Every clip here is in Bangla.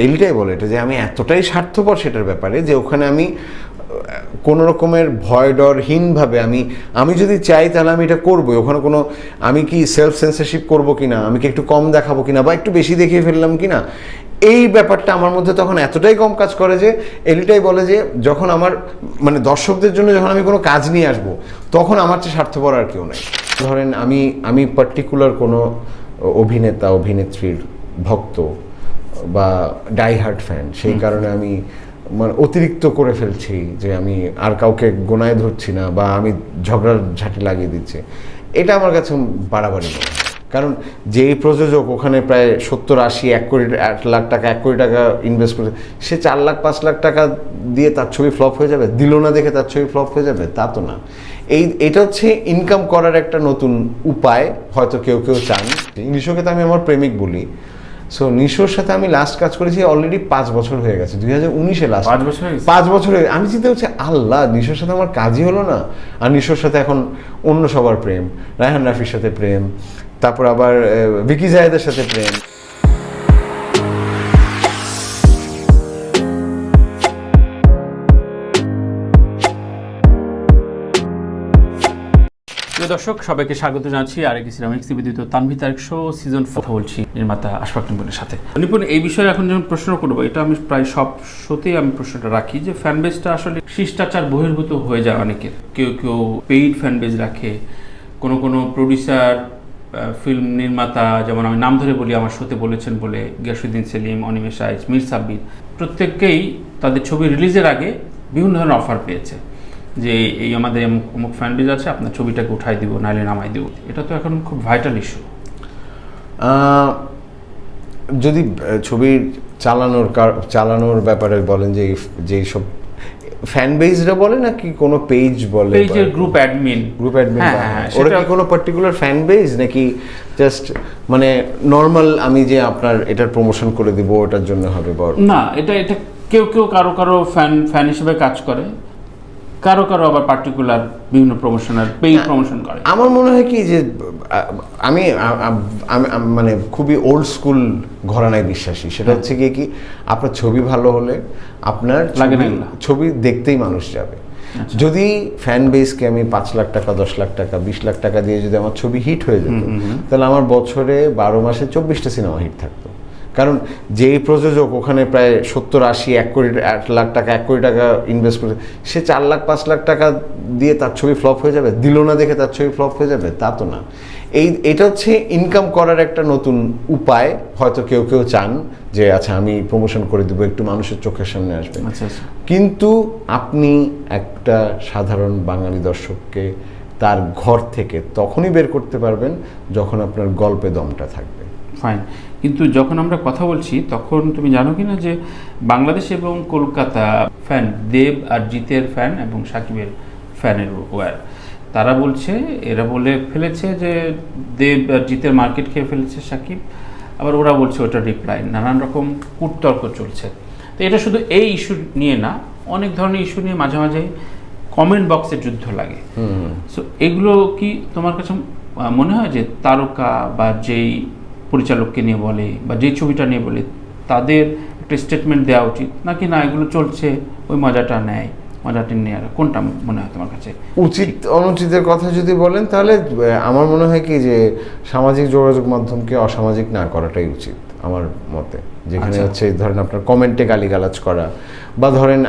এইটাই বলে এটা যে আমি এতটাই স্বার্থপর সেটার ব্যাপারে যে ওখানে আমি কোনো রকমের ভয় ডরহীনভাবে আমি যদি চাই তাহলে আমি এটা করবো। ওখানে কোনো আমি কি সেলফ সেন্সরশিপ করবো কিনা, আমি কি একটু কম দেখাবো কিনা বা একটু বেশি দেখিয়ে ফেললাম কিনা, এই ব্যাপারটা আমার মধ্যে তখন এতটাই কম কাজ করে যে এলিটাই বলে যে যখন আমার মানে দর্শকদের জন্য যখন আমি কোনো কাজ নিয়ে আসবো তখন আমার চেয়ে স্বার্থপর আর কেউ নেই। ধরেন আমি পার্টিকুলার কোনো অভিনেতা অভিনেত্রীর ভক্ত বা ডাইহার্ট ফ্যান, সেই কারণে আমি মানে অতিরিক্ত করে ফেলছি যে আমি আর কাউকে গোনায় ধরছি না বা আমি ঝগড়ার ঝাঁটি লাগিয়ে দিচ্ছি, এটা আমার কাছে বাড়াবাড়ি নয়। কারণ যেই প্রযোজক ওখানে প্রায় 70-80 1 লাখ টাকা 1 কোটি টাকা ইনভেস্ট করে, সে 4 লাখ 5 লাখ টাকা দিয়ে তার ছবি ফ্লপ হয়ে যাবে, দিল না দেখে তার ছবি ফ্লপ হয়ে যাবে, তা তো না। এটা হচ্ছে ইনকাম করার একটা নতুন উপায়, হয়তো কেউ কেউ চান। নিশোকে তো আমি আমার প্রেমিক বলি। সো নিশোর সাথে আমি লাস্ট কাজ করেছি অলরেডি 5 বছর হয়ে গেছে, 2019-এ লাস্ট। 5 বছর হয়ে আমি চিন্তা হচ্ছে আল্লাহ, নিশোর সাথে আমার কাজই হলো না। আর নিশোর সাথে এখন অন্য সবার প্রেম, রায়হান রাফির সাথে প্রেম, তারপর আবার ভিকি জায়েদের সাথে প্রেম। দর্শক সবাইকে স্বাগত জানাচ্ছি আরেকটি সিনেমাটিক্স নিবেদিত তানভীর তারেক শো সিজন 4 কথা বলছি নির্মাতা আশফাক নিপুণের সাথে। নিপুণ, এই বিষয়ে এখন যখন প্রশ্ন করবো, এটা আমি প্রায় সব শোতেই আমি প্রশ্নটা রাখি যে ফ্যান বেসটা আসলে শিষ্টাচার বহির্ভূত হয়ে যায় অনেকের। কেউ কেউ পেইড ফ্যান বেস রাখে, কোনো প্রডিউসার ফিল্ম নির্মাতা, যেমন আমি নাম ধরে বলি, আমার শোতে বলেছেন বলে গিয়াসউদ্দিন সেলিম, অনিমেষ আইচ, মীর সাব্বির, প্রত্যেককেই তাদের ছবি রিলিজের আগে বিভিন্ন ধরনের অফার পেয়েছে যে এই আমাদের অমুক ফ্যান বেজ আছে, আপনার ছবিটাকে উঠাই দিব, নাইলে নামাই দিব। এটা তো এখন খুব ভাইটাল ইস্যু। যদি ছবির চালানোর ব্যাপারে বলেন যে যেই সব ফ্যান বেজরা বলে নাকি কোনো পেজ বলে, পেজের গ্রুপ অ্যাডমিন, ওরা কি কোনো পার্টিকুলার ফ্যান বেজ নাকি জাস্ট মানে নর্মাল আমি যে আপনার এটার প্রমোশন করে দিব ওটার জন্য হবে বড়? না, এটা কেউ কারো ফ্যান হিসেবে কাজ করে, কারো আবার পার্টিকুলার বিভিন্ন প্রমোশনাল পেইড প্রমোশন করে। আমার মনে হয় কি যে আমি মানে খুবই ওল্ড স্কুল ঘরানায় বিশ্বাসী। সেটা হচ্ছে কি আপনার ছবি ভালো হলে আপনার ছবি দেখতেই মানুষ যাবে। যদি ফ্যান বেসকে আমি 5 লাখ টাকা 10 লাখ টাকা 20 লাখ টাকা দিয়ে যদি আমার ছবি হিট হয়ে যেত, তাহলে আমার বছরে 12 মাসে 24টা সিনেমা হিট থাকতো। কারণ যেই প্রযোজক ওখানে প্রায় 70-80 1 লাখ টাকা 1 কোটি টাকা ইনভেস্ট করে, সে 4 লাখ 5 লাখ টাকা দিয়ে তার ছবি ফ্লপ হয়ে যাবে, দিল না দেখে তার ছবি ফ্লপ হয়ে যাবে, তা তো না। এটা হচ্ছে ইনকাম করার একটা নতুন উপায়, হয়তো কেউ কেউ চান যে আচ্ছা আমি প্রমোশন করে দেবো, একটু মানুষের চোখের সামনে আসবে। কিন্তু আপনি একটা সাধারণ বাঙালি দর্শককে তার ঘর থেকে তখনই বের করতে পারবেন যখন আপনার গল্পে দমটা থাকবে। ফাইন, কিন্তু যখন আমরা কথা বলছি তখন তুমি জানো কি না যে বাংলাদেশ এবং কলকাতা ফ্যান, দেব আর জিতের ফ্যান এবং সাকিবের ফ্যানের ওয়ার, তারা বলছে, এরা বলে ফেলেছে যে দেব আর জিতের মার্কেট খেয়ে ফেলেছে সাকিব, আবার ওরা বলছে ওটা রিপ্লাই, নানান রকম কূটতর্ক চলছে। তো এটা শুধু এই ইস্যু নিয়ে না, অনেক ধরনের ইস্যু নিয়ে মাঝে মাঝে কমেন্ট বক্সের যুদ্ধ লাগে। সো এগুলো কি তোমার কাছে মনে হয় যে তারকা বা যেই পরিচালককে নিয়ে বলে বা যে ছবিটা নিয়ে বলে তাদের একটা স্টেটমেন্ট দেওয়া উচিত, নাকি না এগুলো চলছে ওই মজাটা নেয়, মজাটা নেয়? কোনটা মনে হয় তোমার কাছে উচিত অনুচিতের কথা যদি বলেন, তাহলে আমার মনে হয় কি যে সামাজিক যোগাযোগ মাধ্যমকে অসামাজিক না করাটাই উচিত আমার মতে। যেখানে হচ্ছে ধরেন আপনার কমেন্টে গালিগালাজ করা, বা ধরেন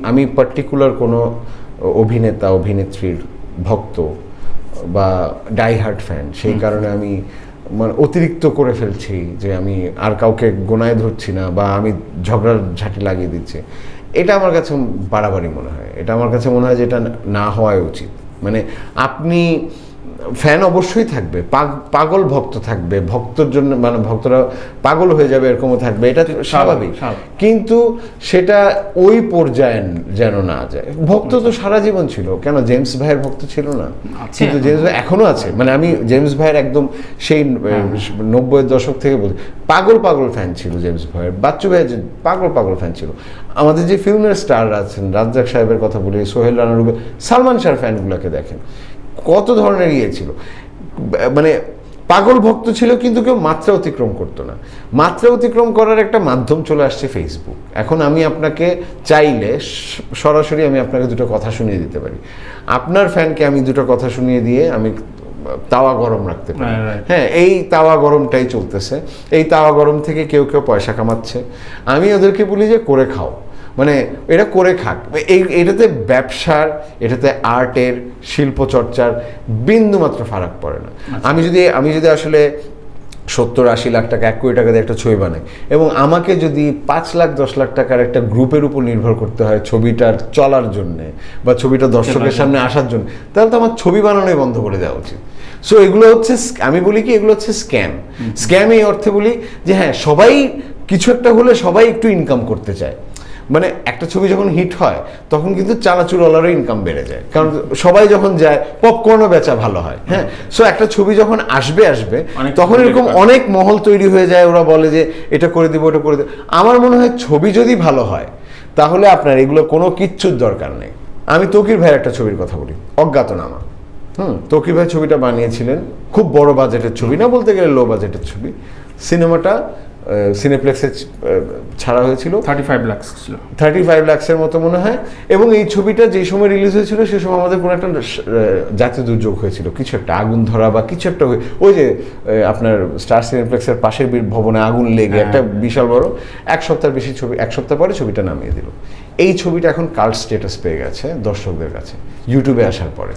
আমি পার্টিকুলার কোনো অভিনেতা অভিনেত্রীর ভক্ত বা ডাইহার্ট ফ্যান, সেই কারণে আমি মানে অতিরিক্ত করে ফেলছি যে আমি আর কাউকে গোনায় ধরছি না বা আমি ঝগড়ার ঝাঁটি লাগিয়ে দিচ্ছি, এটা আমার কাছে বাড়াবাড়ি মনে হয়। এটা আমার কাছে মনে হয় যে এটা না হওয়াই উচিত। মানে আপনি ফ্যান অবশ্যই থাকবে, পাগল ভক্ত থাকবে, ভক্তর জন্য মানে ভক্তরা পাগল হয়ে যাবে এরকমও থাকবে, এটা স্বাভাবিক। কিন্তু সেটা ওই পর্যায়ে যেন না যায়। ভক্ত তো সারা জীবন ছিল, কেন জেমস ভাইয়ের ভক্ত ছিল না? কিন্তু জেমস ভাই এখনো আছে। মানে আমি জেমস ভাইয়ের একদম সেই 90-এর দশক থেকে বলছি, পাগল ফ্যান ছিল জেমস ভাইয়ের। বাচ্চু ভাইয়ের পাগল ফ্যান ছিল। আমাদের যে ফিল্মের স্টার আছেন, রাজ্জাক সাহেবের কথা বলি, সোহেল রানা রুবে, সালমান শাহর ফ্যানগুলোকে দেখেন, কত ধরনের ইয়ে ছিল। মানে পাগল ভক্ত ছিল কিন্তু কেউ মাত্রা অতিক্রম করতো না। মাত্রা অতিক্রম করার একটা মাধ্যম চলে আসছে ফেসবুক। এখন আমি আপনাকে চাইলে সরাসরি আমি আপনাকে দুটো কথা শুনিয়ে দিতে পারি, আপনার ফ্যানকে আমি দুটো কথা শুনিয়ে দিয়ে আমি তাওয়া গরম রাখতে পারি। হ্যাঁ, এই তাওয়া গরমটাই চলতেছে। এই তাওয়া গরম থেকে কেউ কেউ পয়সা কামাচ্ছে, আমি ওদেরকে বলি যে করে খাও, মানে এটা করে খাক। এটাতে ব্যবসার, এটাতে আর্টের, শিল্পচর্চার বিন্দুমাত্র ফারাক পড়ে না। আমি যদি আসলে 70-80 লাখ টাকা, 1 কোটি টাকা দিয়ে একটা ছবি বানাই এবং আমাকে যদি 5 লাখ 10 লাখ টাকার একটা গ্রুপের উপর নির্ভর করতে হয় ছবিটার চলার জন্যে বা ছবিটা দর্শকের সামনে আসার জন্য, তাহলে তো আমার ছবি বানানোই বন্ধ করে দেওয়া উচিত। সো এগুলো হচ্ছে, আমি বলি কি এগুলো হচ্ছে স্ক্যাম। স্ক্যাম এই অর্থে বলি যে হ্যাঁ, সবাই কিছু একটা হলে সবাই একটু ইনকাম করতে চায়। মানে একটা ছবি যখন হিট হয় তখন কিন্তু চানাচুরওয়ালারও ইনকাম বেড়ে যায়, কারণ সবাই যখন যায় পপকর্নও বেচা ভালো হয়। হ্যাঁ, সো একটা ছবি যখন আসবে তখন এরকম অনেক মহল তৈরি হয়ে যায়, ওরা বলে যে এটা করে দেবো, ওটা করে দেবো। আমার মনে হয় ছবি যদি ভালো হয় তাহলে আপনার এগুলো কোনো কিচ্ছুর দরকার নেই। আমি তৌকির ভাইয়ের একটা ছবির কথা বলি, অজ্ঞাতনামা। তৌকির ভাই ছবিটা বানিয়েছিলেন, খুব বড় বাজেটের ছবি না, বলতে গেলে লো বাজেটের ছবি। সিনেমাটা সিনেপ্লেক্সে ছাড়া হয়েছিল, 35 লাখসের মতো মনে হয়। এবং এই ছবিটা যেই সময় রিলিজ হয়েছিল সে সময় আমাদের কোনো একটা জাতীয় দুর্যোগ হয়েছিল, কিছু একটা আগুন ধরা বা কিছু একটা, ওই যে আপনার স্টার সিনেপ্লেক্সের পাশের ভবনে আগুন লেগে একটা বিশাল বড়, 1 সপ্তাহ বেশি ছবি, 1 সপ্তাহ পরে ছবিটা নামিয়ে দিল। এই ছবিটা এখন কাল্ট স্ট্যাটাস পেয়ে গেছে দর্শকদের কাছে ইউটিউবে আসার পরে।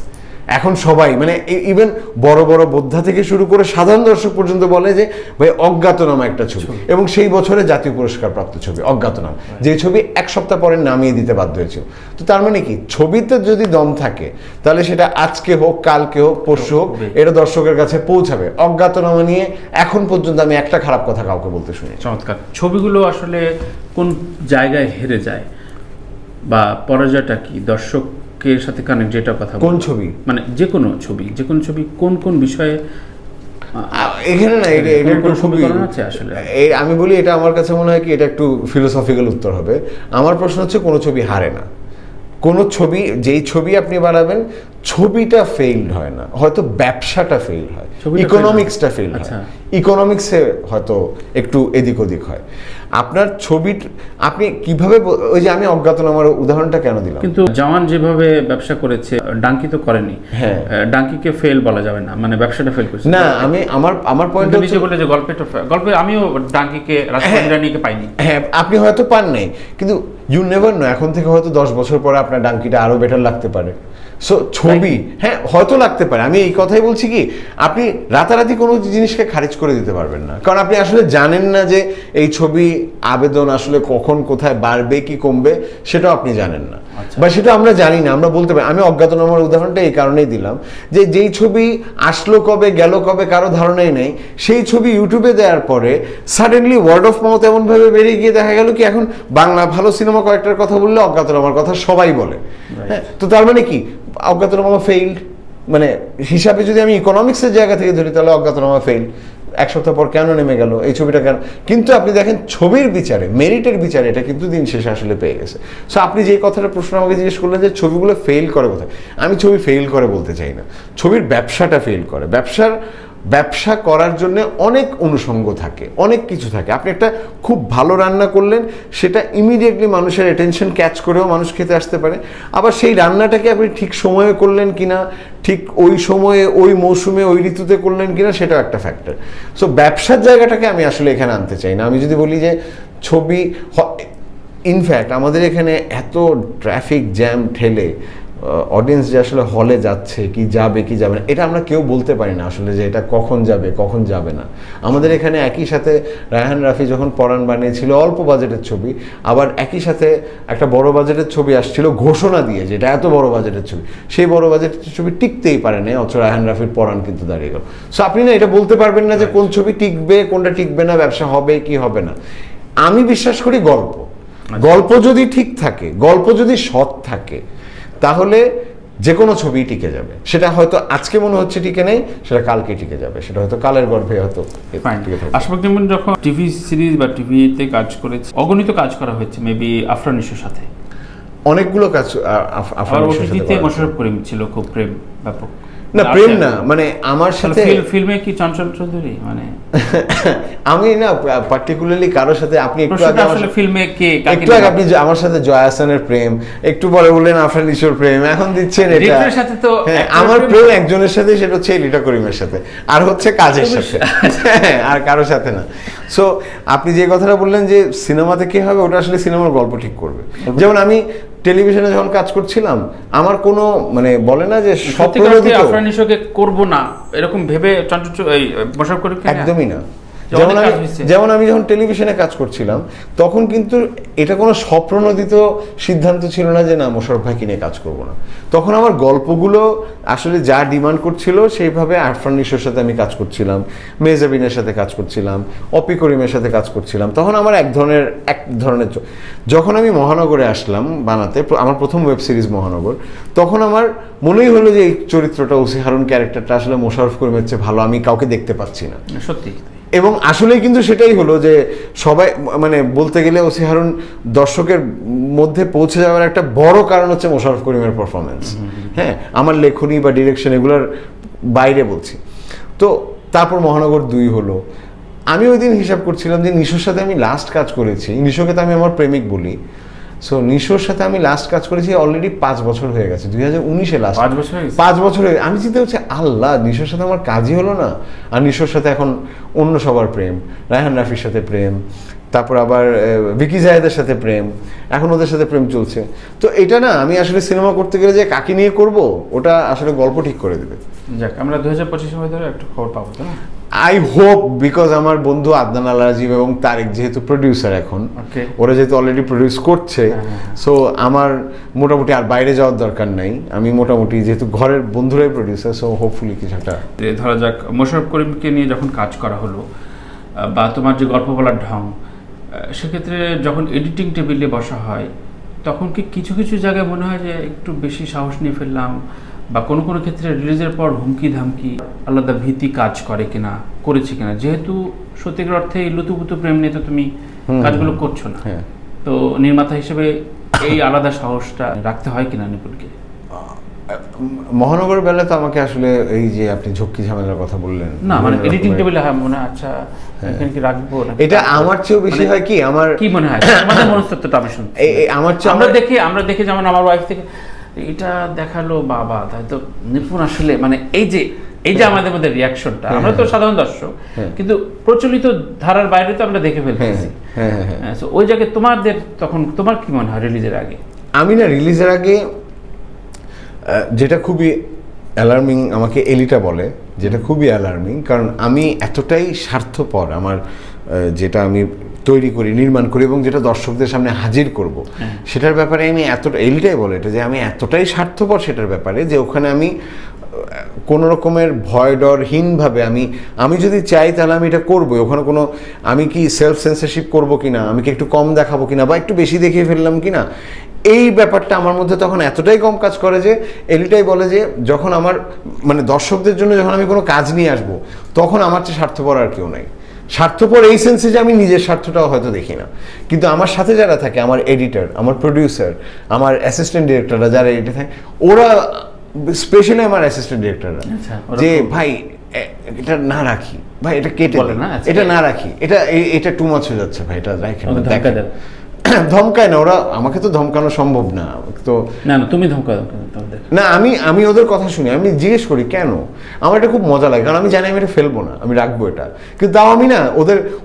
এখন সবাই, মানে ইভেন বড় বড় বোদ্ধা থেকে শুরু করে সাধারণ দর্শক পর্যন্ত বলে যে ভাই অজ্ঞাতনামা একটা ছবি, এবং সেই বছরে জাতীয় পুরস্কার প্রাপ্ত ছবি অজ্ঞাতনামা, যে ছবি 1 সপ্তাহ পরে নামিয়ে দিতে বাধ্য হয়েছিল। তো তার মানে কি, ছবিতে যদি দম থাকে তাহলে সেটা আজকে হোক, কালকে হোক, পরশু হোক, এটা দর্শকের কাছে পৌঁছাবে। অজ্ঞাতনামা নিয়ে এখন পর্যন্ত আমি একটা খারাপ কথা কাউকে বলতে শুনি। চমৎকার। ছবিগুলো আসলে কোন জায়গায় হেরে যায় বা পরাজয়টা কি, দর্শক এর সাথে কানেক্ট, যেটা কথা কোন ছবি, মানে যে কোনো ছবি কোন বিষয়ে এখানে না, এটা কোন সমীকরণ আছে আসলে? আমি বলি এটা আমার কাছে মনে হয় কি এটা একটু ফিলোসফিক্যাল উত্তর হবে। আমার প্রশ্ন হচ্ছে কোনো ছবি হারে না। কোনো ছবি, যেই ছবি আপনি বানাবেন ছবিটা ফেইলড হয় না, হয়তো ব্যবসাটা ফেইল হয়, ইকোনমিক্সটা ফেইল হয়, ইকোনমিক্সে হয়তো একটু এদিক ওদিক হয়। আপনার ছবি আপনি কিভাবে, ওই যে আমি অজ্ঞাতনামার উদাহরণটা কেন দিলাম, কিন্তু জওয়ান যেভাবে ব্যবসা করেছে ডাঙ্কি তো করেনি। হ্যাঁ, ডাঙ্কিকে ফেল বলা যাবে না, মানে ব্যবসাটা ফেল করেছে না। আমার পয়েন্ট হচ্ছে বলে যে গল্পে আমিও ডাঙ্কিকে, রাজনীকে পাইনি। হ্যাঁ, আপনি হয়তো পান নাই, কিন্তু ইউ নেভার নো, এখন থেকে হয়তো 10 বছর পরে আপনার ডাঙ্কিটা আরো বেটার লাগতে পারে। সো ছবি, হ্যাঁ হয়তো লাগতে পারে। আমি এই কথাই বলছি কি, আপনি রাতারাতি কোনো জিনিসকে খারিজ করে দিতে পারবেন না, কারণ আপনি আসলে জানেন না যে এই ছবি আবেদন আসলে কখন কোথায় বাড়বে কি কমবে, সেটাও আপনি জানেন না, বা সেটা আমরা জানি না, আমরা বলতে পারি। আমি অজ্ঞাতনামার উদাহরণটা এই কারণেই দিলাম যে যেই ছবি আসলো কবে গেল কবে কারো ধারণাই নেই, সেই ছবি ইউটিউবে দেওয়ার পরে সাডেনলি ওয়ার্ড অফ মাউথ এমনভাবে বেড়ে গিয়ে দেখা গেল কি এখন বাংলা ভালো সিনেমা কয়েকটার কথা বললে অজ্ঞাতনামার কথা সবাই বলে। হ্যাঁ, তো তার মানে কি অজ্ঞাতনামা ফেইল্ড, মানে হিসাবে যদি আমি ইকোনমিক্সের জায়গা থেকে ধরি তাহলে অজ্ঞাতনামা ফেইল। 1 সপ্তাহ পর কেন নেমে গেল এই ছবিটা কেন? কিন্তু আপনি দেখেন ছবির বিচারে, মেরিটের বিচারে এটা কিন্তু দিন শেষে আসলে পেয়ে গেছে। সো আপনি যে কথাটা প্রশ্ন আমাকে জিজ্ঞেস করলেন যে ছবিগুলো ফেল করে কোথায়, আমি ছবি ফেল করে বলতে চাই না, ছবির ব্যবসাটা ফেল করে। ব্যবসা করার জন্য অনেক অনুষঙ্গ থাকে, অনেক কিছু থাকে। আপনি একটা খুব ভালো রান্না করলেন, সেটা ইমিডিয়েটলি মানুষের অ্যাটেনশন ক্যাচ করেও মানুষ খেতে আসতে পারে। আবার সেই রান্নাটাকে আপনি ঠিক সময়ে করলেন কিনা, ঠিক ওই সময়ে ওই মৌসুমে ওই ঋতুতে করলেন কিনা, সেটাও একটা ফ্যাক্টর। সো ব্যবসার জায়গাটাকে আমি আসলে এখানে আনতে চাই না। আমি যদি বলি যে ছবি, ইনফ্যাক্ট আমাদের এখানে এত ট্রাফিক জ্যাম ঠেলে অডিয়েন্স যে আসলে হলে যাচ্ছে কি যাবে কি যাবে না, এটা আমরা কেউ বলতে পারি না আসলে যে এটা কখন যাবে কখন যাবে না। আমাদের এখানে একই সাথে রায়হান রাফি যখন পরাণ বানিয়েছিল অল্প বাজেটের ছবি, আবার একই সাথে একটা বড় বাজেটের ছবি আসছিল ঘোষণা দিয়ে যে এটা এত বড় বাজেটের ছবি, সেই বড় বাজেটের ছবি টিকতেই পারে না, অথচ রায়হান রাফির পরাণ কিন্তু দাঁড়িয়ে গেল। সো আপনি না এটা বলতে পারবেন না যে কোন ছবি টিকবে কোনটা টিকবে না, ব্যবসা হবে কি হবে না। আমি বিশ্বাস করি গল্প যদি ঠিক থাকে, গল্প যদি সৎ থাকে, তাহলে যে কোনো ছবি টিকে যাবে। সেটা হয়তো আজকে মনে হচ্ছে টিকে নেই, সেটা কালকে টিকে যাবে, সেটা হয়তো কালের গর্ভে হয়তো টিকে থাকবে। আশফাক যেমন যখন টিভি সিরিজ বা টিভিতে কাজ করেছে, অগণিত কাজ করা হয়েছে মেবি আফরান নিশোর সাথে, অনেকগুলো কাজ। মোশাররফ করিম ছিল খুব প্রেম ব্যাপক। না প্রেম না, মানে আমার সাথে ফিল্মে কি চঞ্চল চৌধুরী মানে আমি না পার্টিকুলারলি কারোর সাথে, আপনি একটু আগে আসলে ফিল্মে কে একটু আগে আপনি আমার সাথে জয়া হাসানের প্রেম, একটু পরে বললেন আফরান নিশোর প্রেম, এখন দিচ্ছেন এটা। রিক্তার সাথে তো আমার প্রেম একজনের সাথে, সেটা হচ্ছে রিটা করিমের সাথে, আর হচ্ছে কাজের সাথে, আর কারোর সাথে না। সো আপনি যে কথাটা বললেন যে সিনেমাতে কি হবে, ওটা আসলে সিনেমার গল্প ঠিক করবে। যেমন আমি টেলিভিশনে যখন কাজ করছিলাম, আমার কোনো মানে বলে না যে স্বপ্নরোধিত আফরান নিশোকে করব না এরকম ভেবে চঞ্চল এই মোশাররফ করিম একদমই না। যেমন আমি যখন টেলিভিশনে কাজ করছিলাম, তখন কিন্তু এটা কোনো স্বপ্ননোদিত সিদ্ধান্ত ছিল না যে না মোশাররফ ভাইকে নিয়ে কাজ করব না। তখন আমার গল্পগুলো আসলে যা ডিমান্ড করছিল সেইভাবে আরফান নিশোর সাথে আমি কাজ করছিলাম, মেহজাবিনের সাথে কাজ করছিলাম, অপি করিমের সাথে কাজ করছিলাম। তখন আমার এক ধরনের যখন আমি মহানগরে আসলাম বানাতে, আমার প্রথম ওয়েব সিরিজ মহানগর, তখন আমার মনেই হলো যে এই চরিত্রটা, ওসি হারুন ক্যারেক্টারটা আসলে মোশাররফ করিমের চেয়ে ভালো আমি কাউকে দেখতে পাচ্ছি না। সত্যি। এবং আসলেই কিন্তু সেটাই হলো যে সবাই মানে বলতে গেলে ওসি হারুন দর্শকের মধ্যে পৌঁছে যাওয়ার একটা বড় কারণ হচ্ছে মোশাররফ করিমের পারফরমেন্স। হ্যাঁ, আমার লেখনী বা ডিরেকশন এগুলোর বাইরে বলছি। তো তারপর মহানগর 2 হলো। আমি ওই দিন হিসাব করছিলাম যে নিশোর সাথে আমি লাস্ট কাজ করেছি, নিশোকে তো আমি আমার প্রেমিক বলি, সো নিশোর সাথে আমি লাস্ট কাজ করেছি অলরেডি 5 বছর হয়ে গেছে, 2019-এ লাস্ট। 5 বছর হয়ে আমি চিন্তা হচ্ছে আল্লাহ, নিশোর সাথে আমার কাজই হলো না। আর নিশোর সাথে এখন অন্য সবার প্রেম, রায়হান রাফির সাথে প্রেম, তারপর আবার ভিকি জায়েদের সাথে প্রেম, এখন ওদের সাথে প্রেম চলছে। তো এটা না, আমি আসলে সিনেমা করতে গেলে যে কাকে নিয়ে করব, ওটা আসলে গল্প ঠিক করে দেবে। যাক, আমরা 2025 সময় ধরে একটা খবর পাবো তো না? আই হোপ, বিকজ আমার বন্ধু আদনান আল রাজীব এবং তারেক যেহেতু প্রডিউসার এখন, ওরা যেহেতু অলরেডি প্রডিউস করছে, সো আমার মোটামুটি আর বাইরে যাওয়ার দরকার নাই। আমি মোটামুটি যেহেতু ঘরের বন্ধুরাই প্রডিউসার, সো হোপফুলি কিছু একটা। ধরা যাক মোশাররফ করিমকে নিয়ে যখন কাজ করা হলো, বা তোমার যে গল্প বলার ঢং, সেক্ষেত্রে যখন এডিটিং টেবিলে বসা হয়, তখন কি কিছু কিছু জায়গায় মনে হয় যে একটু বেশি সাহস নিয়ে ফেললাম, বা কোনো কোনো ক্ষেত্রে রিলিজের পর হুমকি ধামকি আলাদা ভীতি কাজ করেছে কিনা, যেহেতু সত্যিকার অর্থে লুতুপুতু প্রেম নিয়ে তো তুমি কাজগুলো করছো না, তো নির্মাতা হিসেবে এই আলাদা সাহসটা রাখতে হয় কিনা নিপুণকে? মহানগরের বেলা তো আমাকে আসলে এই যে আপনি ঝক্কি ঝামেলার কথা বললেন না, মানে এডিটিং টেবিলে হয় মনে আচ্ছা এখানে কি রাখবো না, এটা আমার চেয়েও বেশি হয় কি, আমার কি মনে হয় আমাদের মনস্তত্ত্বটা আমি শুনছি, আমার চেয়ে আমরা দেখি যেমন আমার ওয়াইফ থেকে এটা দেখালো বাবা, তাই তো নিপুণ আসলে মানে এই যে আমাদের মধ্যে রিয়াকশনটা, আমরা তো সাধারণ দর্শক, কিন্তু প্রচলিত ধারার বাইরে তো আমরা দেখে ফেলতেছি। ওই জায়গায় তখন তোমার কি মনে হয় রিলিজের আগে? আমি না রিলিজের আগে যেটা খুবই অ্যালার্মিং, আমাকে এলিটা বলে, যেটা খুবই অ্যালার্মিং, কারণ আমি এতটাই স্বার্থপর আমার যেটা আমি তৈরি করি, নির্মাণ করি এবং যেটা দর্শকদের সামনে হাজির করব, সেটার ব্যাপারে আমি এলিটাই বলে এটা, যে আমি এতটাই স্বার্থপর সেটার ব্যাপারে, যে ওখানে আমি কোনো রকমের ভয় ডরহীনভাবে আমি যদি চাই তাহলে আমি এটা করবো। ওখানে কোনো আমি কি সেলফ সেন্সরশিপ করবো কিনা, আমি কি একটু কম দেখাবো কিনা, বা একটু বেশি দেখিয়ে ফেললাম কিনা, এই ব্যাপারটা আমার মধ্যে তখন এতটাই কম কাজ করে যে এলিটাই বলে যে যখন আমার মানে দর্শকদের জন্য যখন আমি কোনো কাজ নিয়ে আসবো, তখন আমার চেয়ে স্বার্থপর আর কেউ নাই। স্বার্থপর এই সেন্সে যে আমি নিজের স্বার্থটাও হয়তো দেখি না, কিন্তু আমার সাথে যারা থাকে, আমার এডিটর, আমার প্রডিউসার, আমার অ্যাসিস্ট্যান্ট ডিরেক্টররা যারা এডিটর থাকে, ওরা স্পেশালি আমার অ্যাসিস্ট্যান্ট ডিরেক্টররা, যে ভাই এটা না রাখি, ভাই এটা কেটে দেন, এটা না রাখি, এটা টু মাচ হয়ে যাচ্ছে, ভাই এটা রাখেন, ধমকায় না ওরা, আমাকে তো ধমকানো সম্ভব না, তো না তুমি ধমকাও না, আমি ওদের কথা শুনি, আমি জিজ্ঞেস করি কেন, আমার এটা খুব মজা লাগে, কারণ আমি জানি আমি এটা ফেলবো না, আমি রাখবো এটা, কিন্তু তাও আমি না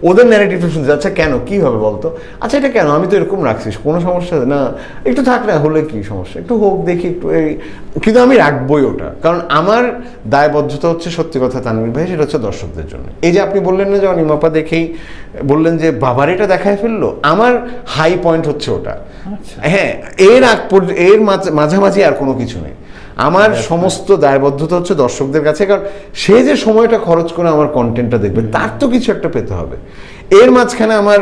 ওদের ন্যারেটিভটা শুনতে, আচ্ছা কেন, কি হবে বলতো, আচ্ছা এটা কেন, আমি তো এরকম রাখছিস, কোনো সমস্যা না, একটু থাক না, হলে কি সমস্যা, একটু হোক দেখি একটু এই, কিন্তু আমি রাখবোই ওটা, কারণ আমার দায়বদ্ধতা হচ্ছে সত্যি কথা তানভীর ভাই, সেটা হচ্ছে দর্শকদের জন্য। এই যে আপনি বললেন না যে অনিমাপা দেখেই বললেন যে বাবার এটা দেখায় ফেললো, আমার হাই পয়েন্ট হচ্ছে ওটা। হ্যাঁ, এর মাঝামাঝি আর কোনো কিছু নেই, আমার সমস্ত দায়বদ্ধতা হচ্ছে দর্শকদের কাছে, কারণ সে যে সময়টা খরচ করে আমার কন্টেন্টটা দেখবে, তার তো কিছু একটা পেতে হবে। এর মাঝখানে আমার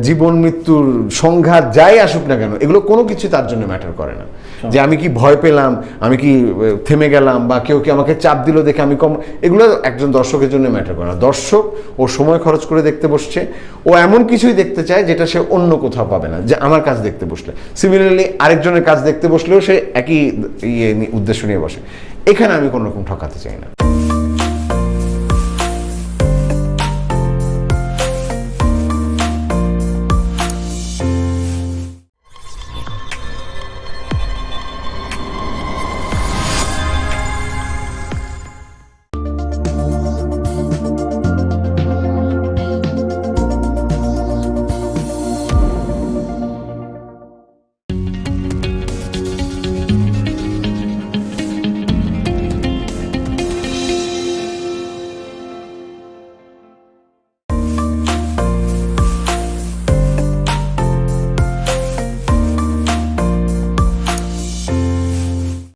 জীবন মৃত্যুর সংঘাত যাই আসুক না কেন, এগুলো কোনো কিছু তার জন্য ম্যাটার করে না। যে আমি কি ভয় পেলাম, আমি কি থেমে গেলাম, বা কেউ কি আমাকে চাপ দিল দেখে আমি কম, এগুলো একজন দর্শকের জন্য ম্যাটার করে না। দর্শক ও সময় খরচ করে দেখতে বসছে, ও এমন কিছুই দেখতে চায় যেটা সে অন্য কোথাও পাবে না। যে আমার কাজ দেখতে বসলে, সিমিলারলি আরেকজনের কাজ দেখতে বসলেও সে একই উদ্দেশ্য নিয়ে বসে। এখানে আমি কোনো রকম ঠকাতে চাই না।